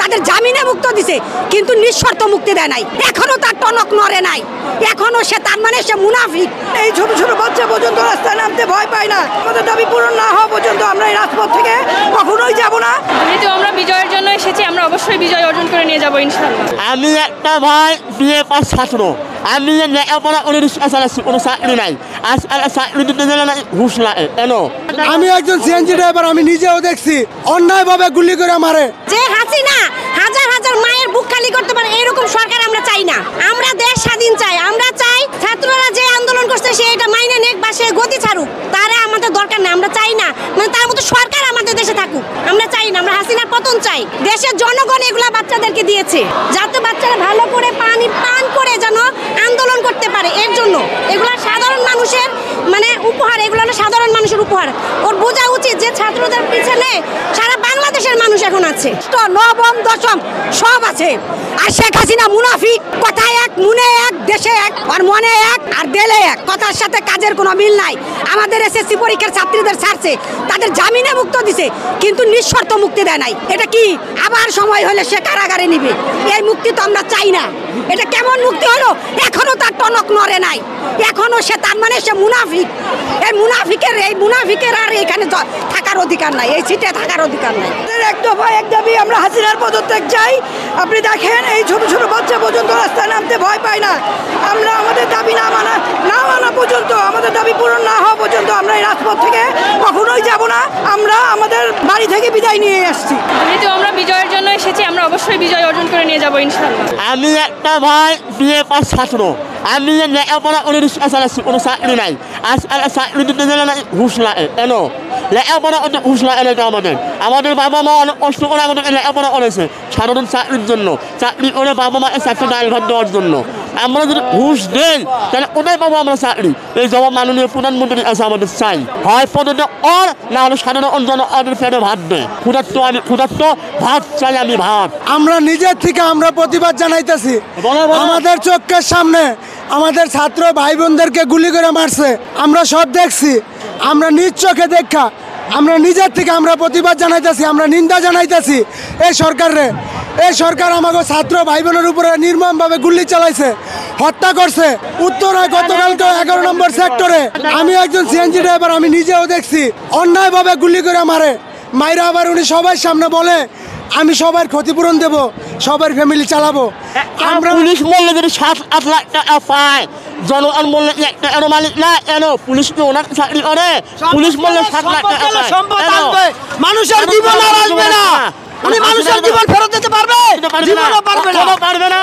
তাদের জামিনে মুক্ত দিছে, কিন্তু নিঃশর্ত মুক্তি দেয় নাই। এখনো তার টনক নড়ে নাই, এখনো সে তার মানে সে মুনাফিক। এই ছোট ছোট বাচ্চা পর্যন্ত রাস্তায় নামতে ভয় পায় না। আমাদের দাবি পূরণ না হওয়া পর্যন্ত আমরা এই রাজপথ থেকে কখনোই যাব না। যেহেতু আমরা বিজয়ের জন্য এসেছি, আমরা অবশ্যই বিজয় অর্জন করে নিয়ে যাবো ইনশাআল্লাহ। আমি একটা ভাই বিএ পাস ছাত্র, আমি লেখাপড়া করে রিক্সা চালাচ্ছি, কোনো চাকরি নাই। আজকাল চাকরি দিতে গেলে না ঘুষ লাগে কেন? আমি একজন সিএনজি ড্রাইভার, আমি নিজেও দেখছি অন্যায়ভাবে গুলি করে মারে। যে হাসিনা হাজার হাজার মায়ের বুক খালি করতে পারে এরকম সরকার আমরা চাই না। আমরা দেশ স্বাধীন চাই। আমরা চাই ছাত্ররা যে আন্দোলন করছে সে এটা মাইনে নেক বা সে গতি ছাড়ুক, তারা আমাদের দরকার না। আমরা চাই না মানে তার মতো সরকার আমাদের দেশে থাকুক, আমরা চাই না। আমরা হাসিনার পতন চাই। দেশের জনগণ এগুলা বাচ্চাদেরকে দিয়েছে যাতে বাচ্চারা ভালো করে পানি পান করে যেন আন্দোলন করতে পারে। এর জন্য এগুলা সাধারণ মানুষের মানে উপহার, এগুলো হলো সাধারণ মানুষের উপহার। ওর বোঝা উচিত যে ছাত্রদের পিছনে সারা বাংলাদেশের মানুষ এখন আছে, তো নবম দশম সব আছে। আর শেখ হাসিনা মুনাফিক, কথায় এক, মনে এক, দেশে এক, আর মনে এক আর দেলে এক। কথার সাথে কাজের কোনো মিল নাই। আমাদের এসএসসি পরীক্ষার ছাত্রীদের ছাড়ছে, তাদের জামিনে মুক্ত দিছে, কিন্তু নিঃশর্ত মুক্তি দেয় নাই। এটা কি আবার সময় হলে সে কারাগারে নিবে? এই মুক্তি তো আমরা চাই না। এটা কেমন মুক্তি হলো? এখনো তার টনক নড়ে নাই, এখনো সে তার মানে সে মুনাফিক। এই মুনাফিকের আর এখানে থাকার অধিকার নাই, এই সিটে থাকার অধিকার নাই। এক দফা এক দাবি, আমরা হাসিনার পদত্যাগ চাই। আপনি দেখেন এই ছোট ছোট বাচ্চা পর্যন্ত রাস্তায় নামতে ভয় পায় না। আমরা আমাদের দাবি না মানা পর্যন্ত, আমাদের দাবি পূরণ না হওয়া পর্যন্ত আমরা এই রাজপথ থেকে কখনোই যাব না। আমরা আমাদের বাড়ি থেকে বিদায় নিয়ে আসছি। যেহেতু আমরা বিজয়ের জন্য এসেছি, আমরা অবশ্যই বিজয় অর্জন করে নিয়ে যাবো ইনশাআল্লাহ। আমি একটা ভাই বিএ পাস ছাত্র, আমি লেখাপড়া করে রিক্সা চালাচ্ছি, কোনো চাকরি নাই। আজকাল চাকরি দিতে গেলে না ঘুষ লাগে কেন? লেখাপড়া করতে ঘুষ লাগে না। আমাদের বাবা মা অনেক কষ্ট করে আমাদেরকে লেখাপড়া করেছে সাধারণ চাকরির জন্য, চাকরি করে বাবা মাকে চাকরি ড্রাইভার দেওয়ার জন্য। আমরা যদি ঘুষ দেই তাহলে কোথায় পাবো আমরা চাকরি? এই জবাব মাননীয় প্রধানমন্ত্রীর কাছে আমাদের চাই। হয় পদত্যাগ কর, না হলে সাধারণ জনগণের পেটে ভাত দে। ক্ষুধার্ত ভাত চাই, আমি ভাত। আমরা নিজের থেকে আমরা প্রতিবাদ জানাইতেছি। আমাদের চোখের সামনে আমাদের ছাত্র ভাই বোনদেরকে গুলি করে মারছে, আমরা সব দেখছি। আমরা নিজ চোখে দেখা আমরা নিজের থেকে আমরা প্রতিবাদ জানাইতেছি, আমরা নিন্দা জানাইতেছি এই সরকারে। এই সরকার আমাকে ছাত্র ভাই বোনের উপরে নির্মমভাবে গুলি চালাইছে, হত্যা করছে। উত্তরায় গতকালকে 11 নম্বর সেক্টরে আমি একজন সিএনজি ড্রাইভার, আমি নিজেও দেখছি অন্যায়ভাবে গুলি করে মারে। মাইরা আবার উনি সবার সামনে বলে আমি সবার ক্ষতিপূরণ দেব, সবার ফ্যামিলি চালাবো। আমরা পুলিশ বললে যদি 7-8 লাখ টাকা পায়, জনগণ বললে একটা এর মালিক না কেন? পুলিশ কি ওনার চাকরি করে? পুলিশ বললে 7 লাখ টাকা পায়, মানুষের জীবন আর আসবে না। উনি মানুষের জীবন ফেরত দিতে পারবে? পারবে না।